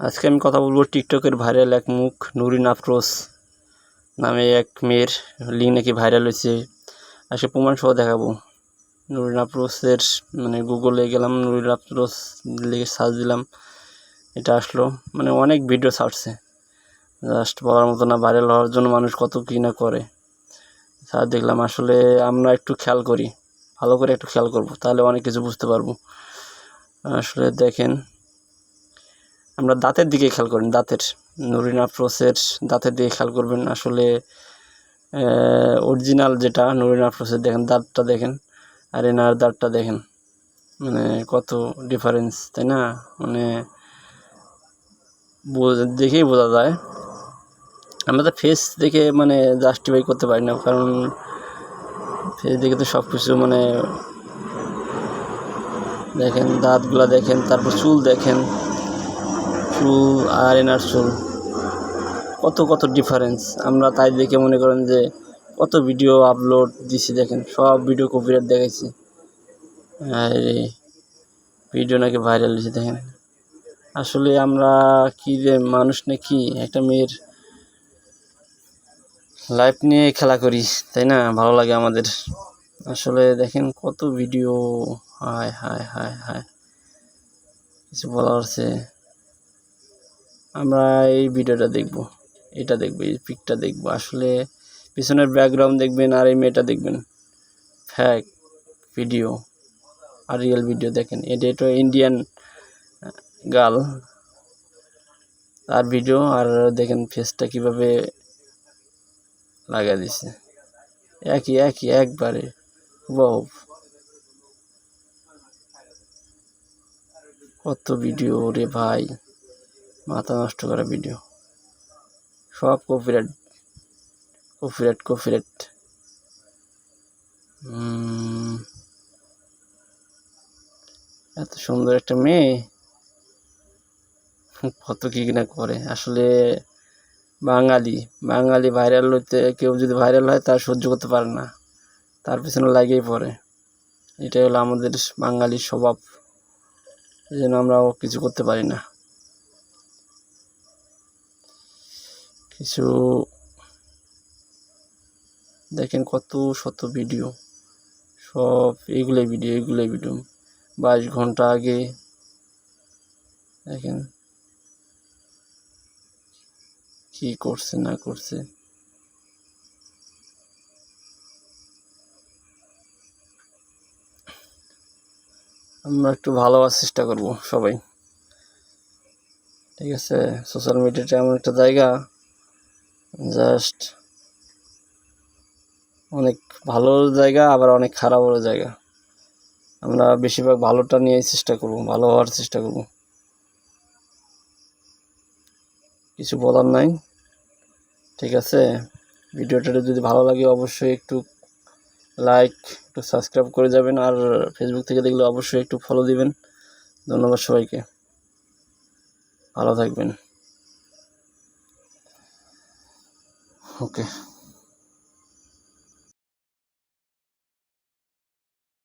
আজকে আমি কথা বলবো টিকটকের ভাইরাল এক মুখ নুরিন আফরোজ নামে এক মেয়ের লিঙ্ক নাকি ভাইরাল হয়েছে। আজকে প্রমাণ সহ দেখাবো। নুরিন আফরোজের গুগলে গেলাম, নুরিন আফরোজ লিখে সার্চ দিলাম, এটা আসলো। অনেক ভিডিও ছাড়ছে, জাস্ট বলার মতো না। ভাইরাল হওয়ার জন্য মানুষ কত কী না করে। স্যার দেখলাম আসলে আমরা একটু খেয়াল করি, ভালো করে একটু খেয়াল করব, তাহলে অনেক কিছু বুঝতে পারবো। আসলে দেখেন, আমরা দাঁতের দিকে খেয়াল করেন, নুরিন আফরোজের দাঁতের দিকে খেয়াল করবেন। আসলে অরিজিনাল যেটা নুরিন আফরোজের দেখেন, দাঁতটা দেখেন, আর এনার দাঁতটা দেখেন, কত ডিফারেন্স, তাই না? দেখেই বোঝা যায়। আমরা তো ফেস দেখে জাস্টিফাই করতে পারি না, কারণ ফেস দেখে তো সব কিছু দেখেন, দাঁতগুলা দেখেন, তারপর চুল দেখেন, চুল আর এনার চুল কত কত ডিফারেন্স। আমরা তাই দেখে মনে করেন যে কত ভিডিও আপলোড দিছি, দেখেন সব ভিডিও কপিরাইট দেখাইছি, আর ভিডিও নাকি ভাইরাল হয়েছে। দেখেন আসলে আমরা কি যে মানুষ নাকি, একটা মেয়ের লাইফ নিয়ে খেলা করি, তাই না? ভালো লাগে আমাদের। আসলে দেখেন কত ভিডিও, হায় হায় হায় হায়, কিছু বলার আছে। আমরা এই ভিডিওটা দেখব, এটা দেখবো, এই পিকটা দেখবো। আসলে পিছনের ব্যাকগ্রাউন্ড দেখবেন, আর এই মেয়েটা দেখবেন ফেক ভিডিও আর রিয়েল ভিডিও। দেখেন এটা ইন্ডিয়ান গার্ল, আর ভিডিও, আর দেখেন ফেসটা কিভাবে লাগা দিছে, একই একবারে হুবহু। কত ভিডিও রে ভাই, মাথা নষ্ট করা ভিডিও, সব কপিরাইট কপিরাইট কপিরাইট। এত সুন্দর একটা মেয়ে কত কি না করে। আসলে বাঙালি ভাইরাল হইতে, কেউ যদি ভাইরাল হয় তার সহ্য করতে পারে না, তার পিছনে লাগেই পড়ে। এটাই হলো আমাদের বাঙালির স্বভাব, এই জন্য আমরাও কিছু করতে পারি না। কিছু দেখেন কত শত ভিডিও, সব এগুলোই ভিডিও 22 ঘন্টা আগে। দেখেন কি করছে না করছে। আমরা একটু ভালো হওয়ার চেষ্টা করব সবাই, ঠিক আছে? সোশ্যাল মিডিয়াটা এমন একটা জায়গা, জাস্ট অনেক ভালো জায়গা, আবার অনেক খারাপও জায়গা। আমরা বেশিরভাগ ভালোটা নিয়ে চেষ্টা করব, ভালো হওয়ার চেষ্টা করব। কিছু বলার নাই, ঠিক আছে? ভিডিওটা যদি ভালো লাগে অবশ্যই একটু লাইক, একটু সাবস্ক্রাইব করে যাবেন, আর ফেসবুক থেকে দেখলে অবশ্যই একটু ফলো দিবেন। ধন্যবাদ সবাইকে, ভালো থাকবেন। ওকে।